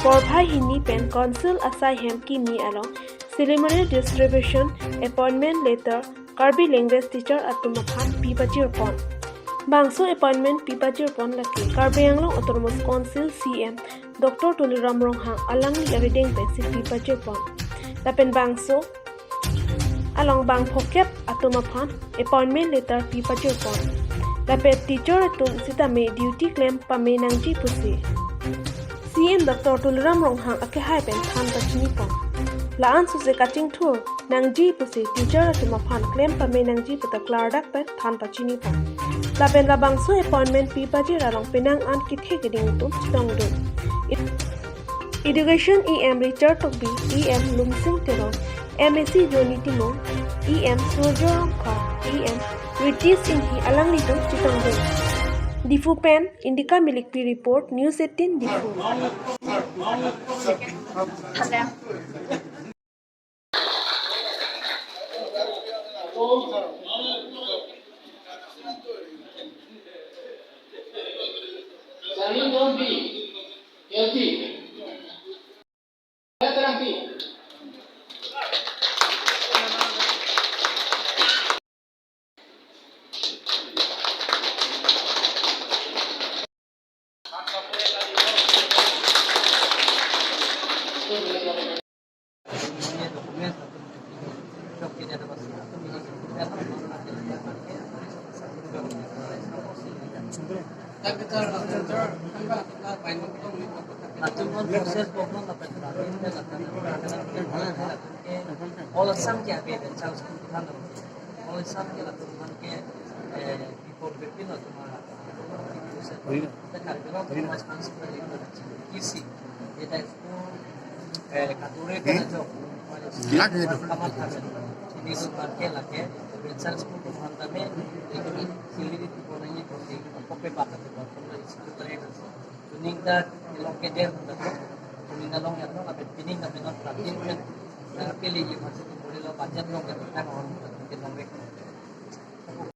Porphai hini pen council asai hem kimi along preliminary distribution appointment letter Karbi language teacher atumaphan pipachir pon. Bangso appointment pipachir pon laki Karbi Anglong Autonomous Council CM Dr. Tuliram Ronghang alang yarideng pensi pipachir pon. Lapen bangso along bang phokep atumaphan appointment letter pipachir pon. Lapen teacher atum sitame duty claim pame nangji pusi. CM Dr. Tuliram Ronghang akehai pen than pachini pon. Laan suse kaching tour nangji pusi teacher atumaphan claim pame nangji puta klardak pen than pachini pon. Lapen labang so appointment pipachir along penang an kithe geding tum chitong dun. Education EM Richard Tokbi EM Lumsing Teron MSc Joni Timon EM Sojo Kha EM British Inhi alang litung chitong dun. Difu pen Indica Milikpi report News 18 Difu.